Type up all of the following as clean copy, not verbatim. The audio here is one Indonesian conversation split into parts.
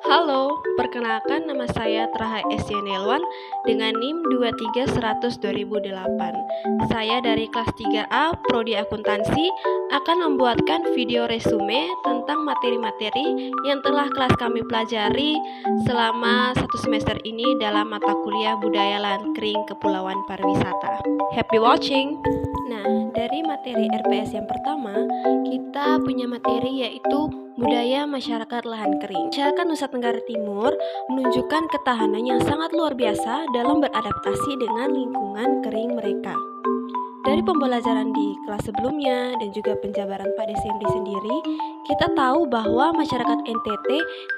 Halo, perkenalkan nama saya Traha Esyenelwan dengan NIM 2310002008. Saya dari kelas 3A Prodi Akuntansi akan membuatkan video resume tentang materi-materi yang telah kelas kami pelajari selama satu semester ini dalam mata kuliah Budaya Lankering Kepulauan Pariwisata. Happy watching! Nah, dari materi RPS yang pertama, kita punya materi yaitu Budaya Masyarakat Lahan Kering. Masyarakat Nusa Tenggara Timur menunjukkan ketahanan yang sangat luar biasa dalam beradaptasi dengan lingkungan kering mereka. Dari pembelajaran di kelas sebelumnya dan juga penjabaran Pak Desemri sendiri, kita tahu bahwa masyarakat NTT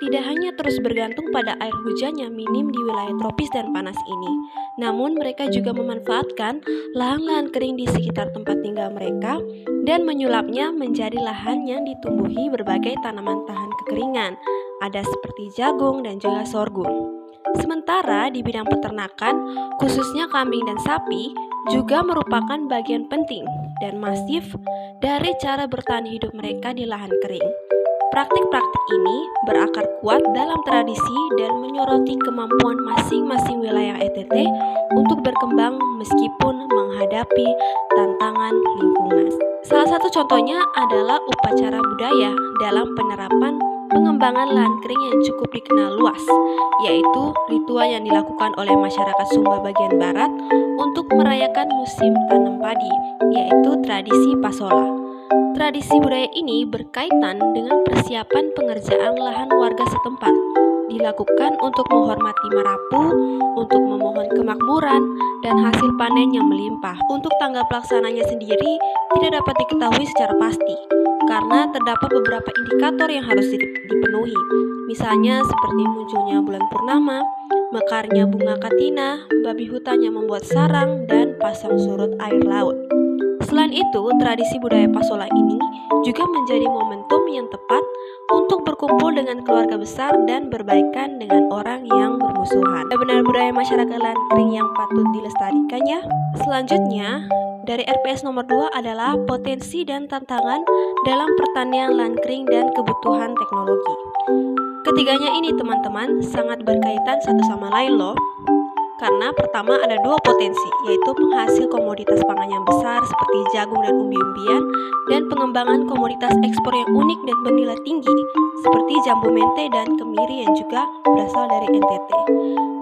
tidak hanya terus bergantung pada air hujan yang minim di wilayah tropis dan panas ini, namun mereka juga memanfaatkan lahan-lahan kering di sekitar tempat tinggal mereka dan menyulapnya menjadi lahan yang ditumbuhi berbagai tanaman tahan kekeringan, ada seperti jagung dan juga sorghum. Sementara di bidang peternakan, khususnya kambing dan sapi, juga merupakan bagian penting dan masif dari cara bertahan hidup mereka di lahan kering. Praktik-praktik ini berakar kuat dalam tradisi dan menyoroti kemampuan masing-masing wilayah NTT untuk berkembang meskipun menghadapi tantangan lingkungan. Salah satu contohnya adalah upacara budaya dalam penerapan pengembangan lahan kering yang cukup dikenal luas, yaitu ritual yang dilakukan oleh masyarakat Sumba bagian barat untuk merayakan musim tanam padi, yaitu tradisi Pasola. Tradisi budaya ini berkaitan dengan persiapan pengerjaan lahan warga setempat, dilakukan untuk menghormati Marapu, untuk memohon kemakmuran, dan hasil panen yang melimpah. Untuk tanggal pelaksananya sendiri tidak dapat diketahui secara pasti, karena terdapat beberapa indikator yang harus dipenuhi, misalnya seperti munculnya bulan purnama, mekarnya bunga katina, babi hutan yang membuat sarang, dan pasang surut air laut. Selain itu, tradisi budaya Pasola ini juga menjadi momentum yang tepat untuk berkumpul dengan keluarga besar dan berbaikan dengan orang yang bermusuhan. Benar budaya masyarakat lahan kering yang patut dilestarikan ya. Selanjutnya, dari RPS nomor 2 adalah potensi dan tantangan dalam pertanian lahan kering dan kebutuhan teknologi. Ketiganya ini teman-teman sangat berkaitan satu sama lain loh. Karena pertama ada dua potensi, yaitu penghasil komoditas pangan yang besar seperti jagung dan umbi-umbian, dan pengembangan komoditas ekspor yang unik dan bernilai tinggi seperti jambu mente dan kemiri yang juga berasal dari NTT.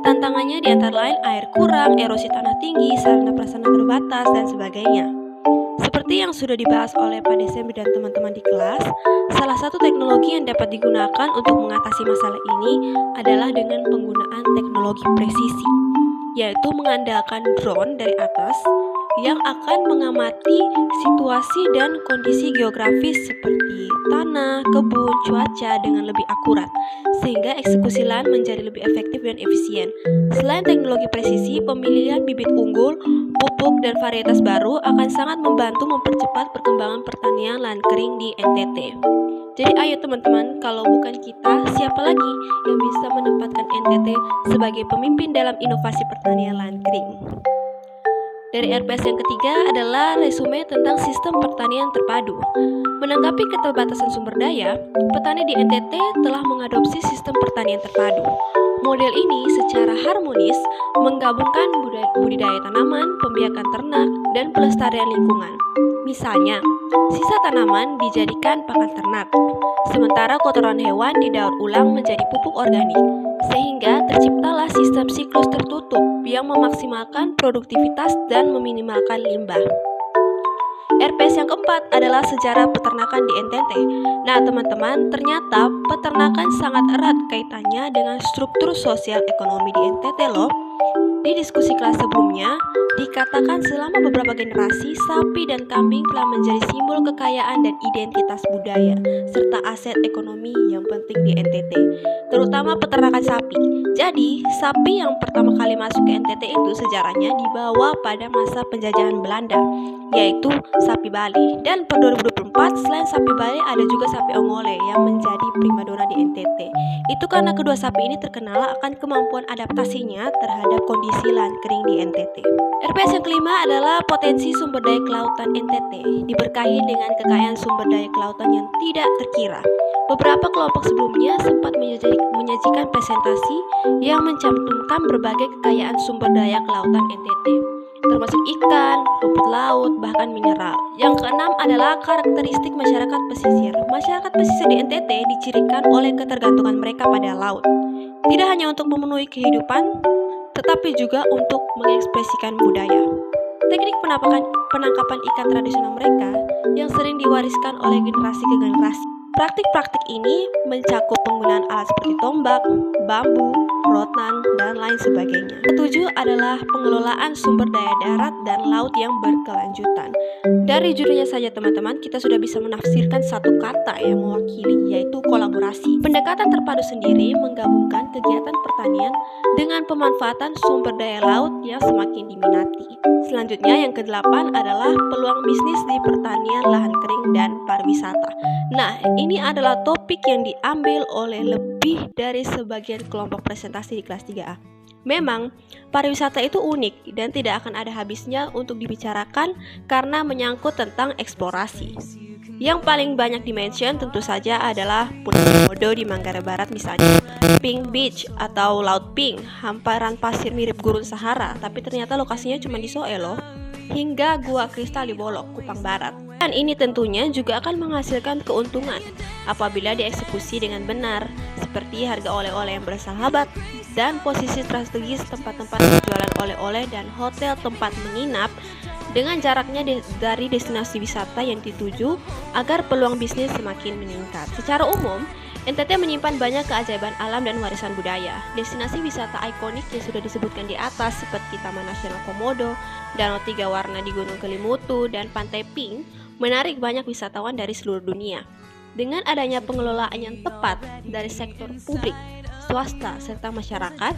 Tantangannya di antara lain air kurang, erosi tanah tinggi, sarana prasarana terbatas, dan sebagainya. Seperti yang sudah dibahas oleh Pak Desemri dan teman-teman di kelas, salah satu teknologi yang dapat digunakan untuk mengatasi masalah ini adalah dengan penggunaan teknologi presisi, yaitu mengandalkan drone dari atas yang akan mengamati situasi dan kondisi geografis seperti tanah, kebun, cuaca dengan lebih akurat, sehingga eksekusi lahan menjadi lebih efektif dan efisien. Selain teknologi presisi, pemilihan bibit unggul, pupuk, dan varietas baru akan sangat membantu mempercepat perkembangan pertanian lahan kering di NTT. Jadi ayo teman-teman, kalau bukan kita, siapa lagi yang bisa menempatkan NTT sebagai pemimpin dalam inovasi pertanian lahan kering? Dari RPS yang ketiga adalah resume tentang sistem pertanian terpadu. Menanggapi keterbatasan sumber daya, petani di NTT telah mengadopsi sistem pertanian terpadu. Model ini secara harmonis menggabungkan budidaya tanaman, pembiakan ternak, dan pelestarian lingkungan. Misalnya, sisa tanaman dijadikan pakan ternak, sementara kotoran hewan didaur ulang menjadi pupuk organik, sehingga terciptalah sistem siklus tertutup yang memaksimalkan produktivitas dan meminimalkan limbah. RPS yang keempat adalah sejarah peternakan di NTT. Nah teman-teman, ternyata peternakan sangat erat kaitannya dengan struktur sosial ekonomi di NTT loh. Di diskusi kelas sebelumnya, dikatakan selama beberapa generasi, sapi dan kambing telah menjadi simbol kekayaan dan identitas budaya, serta aset ekonomi yang penting di NTT, terutama peternakan sapi. Jadi, sapi yang pertama kali masuk ke NTT itu sejarahnya dibawa pada masa penjajahan Belanda, yaitu sapi Bali. Dan per 2024, selain sapi Bali, ada juga sapi Ongole yang menjadi primadona di NTT. Itu karena kedua sapi ini terkenal akan kemampuan adaptasinya terhadap kondisi lahan kering di NTT. RPS yang kelima adalah potensi sumber daya kelautan NTT, diberkahi dengan kekayaan sumber daya kelautan yang tidak terkira. Beberapa kelompok sebelumnya sempat menyajikan presentasi yang mencantumkan berbagai kekayaan sumber daya kelautan NTT, termasuk ikan, rumput laut, bahkan mineral. Yang keenam adalah karakteristik masyarakat pesisir. Masyarakat pesisir di NTT dicirikan oleh ketergantungan mereka pada laut. Tidak hanya untuk memenuhi kehidupan, tetapi juga untuk mengekspresikan budaya. Teknik penangkapan ikan tradisional mereka yang sering diwariskan oleh generasi ke generasi. Praktik-praktik ini mencakup penggunaan alat seperti tombak, bambu, rotan, dan lain sebagainya. Ketujuh adalah pengelolaan sumber daya darat dan laut yang berkelanjutan. Dari judulnya saja teman-teman, kita sudah bisa menafsirkan satu kata yang mewakili, yaitu kolaborasi. Pendekatan terpadu sendiri menggabungkan kegiatan pertanian dengan pemanfaatan sumber daya laut yang semakin diminati. Selanjutnya yang kedelapan adalah peluang bisnis di pertanian lahan kering dan pariwisata. Nah, ini adalah topik yang diambil oleh lebih dari sebagian kelompok presentasi di kelas 3A. Memang, pariwisata itu unik dan tidak akan ada habisnya untuk dibicarakan karena menyangkut tentang eksplorasi. Yang paling banyak dimention tentu saja adalah Pulau Komodo di Manggarai Barat misalnya, Pink Beach atau Laut Pink, hamparan pasir mirip gurun Sahara, tapi ternyata lokasinya cuma di Soe loh, hingga Gua Kristal di Bolok, Kupang Barat. Dan ini tentunya juga akan menghasilkan keuntungan apabila dieksekusi dengan benar, seperti harga oleh-oleh yang bersahabat dan posisi strategis tempat-tempat penjualan oleh-oleh dan hotel tempat menginap dengan jaraknya dari destinasi wisata yang dituju agar peluang bisnis semakin meningkat. Secara umum, NTT menyimpan banyak keajaiban alam dan warisan budaya. Destinasi wisata ikonik yang sudah disebutkan di atas seperti Taman Nasional Komodo, Danau Tiga Warna di Gunung Kelimutu, dan Pantai Pink menarik banyak wisatawan dari seluruh dunia. Dengan adanya pengelolaan yang tepat dari sektor publik, swasta, serta masyarakat,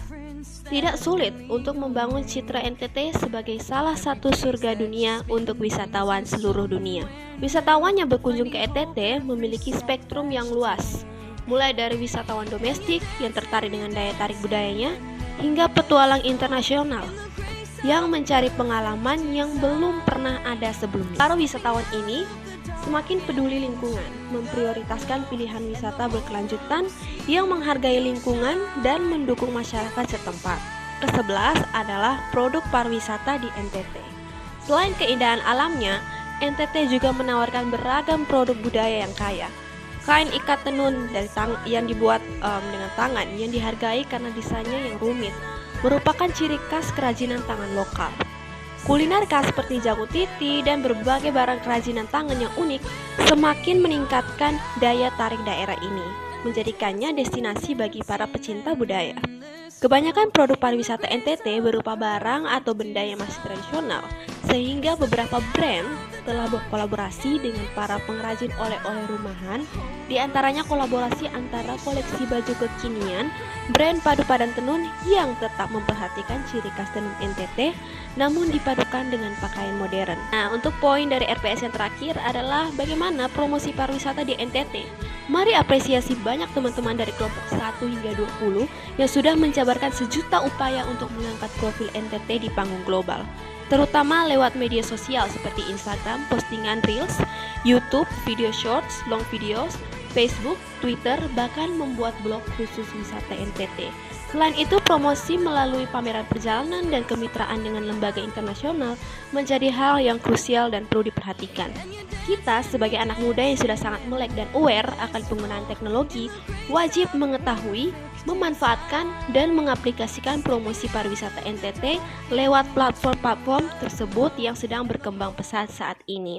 tidak sulit untuk membangun citra NTT sebagai salah satu surga dunia untuk wisatawan seluruh dunia. Wisatawan yang berkunjung ke NTT memiliki spektrum yang luas, mulai dari wisatawan domestik yang tertarik dengan daya tarik budayanya, hingga petualang internasional yang mencari pengalaman yang belum pernah ada sebelumnya. Para wisatawan ini semakin peduli lingkungan, memprioritaskan pilihan wisata berkelanjutan yang menghargai lingkungan dan mendukung masyarakat setempat. Ke-11 adalah produk pariwisata di NTT. Selain keindahan alamnya, NTT juga menawarkan beragam produk budaya yang kaya. Kain ikat tenun yang dibuat dengan tangan yang dihargai karena desainnya yang rumit, merupakan ciri khas kerajinan tangan lokal. Kuliner khas seperti jamu titi dan berbagai barang kerajinan tangan yang unik semakin meningkatkan daya tarik daerah ini, menjadikannya destinasi bagi para pecinta budaya. Kebanyakan produk pariwisata NTT berupa barang atau benda yang masih tradisional, sehingga beberapa brand telah berkolaborasi dengan para pengrajin oleh-oleh rumahan, di antaranya kolaborasi antara koleksi baju kekinian, brand padu padan tenun yang tetap memperhatikan ciri khas tenun NTT, namun dipadukan dengan pakaian modern. Nah, untuk poin dari RPS yang terakhir adalah bagaimana promosi pariwisata di NTT. Mari apresiasi banyak teman-teman dari kelompok 1 hingga 20 yang sudah menjabarkan sejuta upaya untuk mengangkat profil NTT di panggung global, terutama lewat media sosial seperti Instagram, postingan Reels, YouTube, video shorts, long videos, Facebook, Twitter, bahkan membuat blog khusus wisata NTT. Selain itu, promosi melalui pameran perjalanan dan kemitraan dengan lembaga internasional menjadi hal yang krusial dan perlu diperhatikan. Kita sebagai anak muda yang sudah sangat melek dan aware akan penggunaan teknologi, wajib mengetahui, memanfaatkan, dan mengaplikasikan promosi pariwisata NTT lewat platform-platform tersebut yang sedang berkembang pesat saat ini.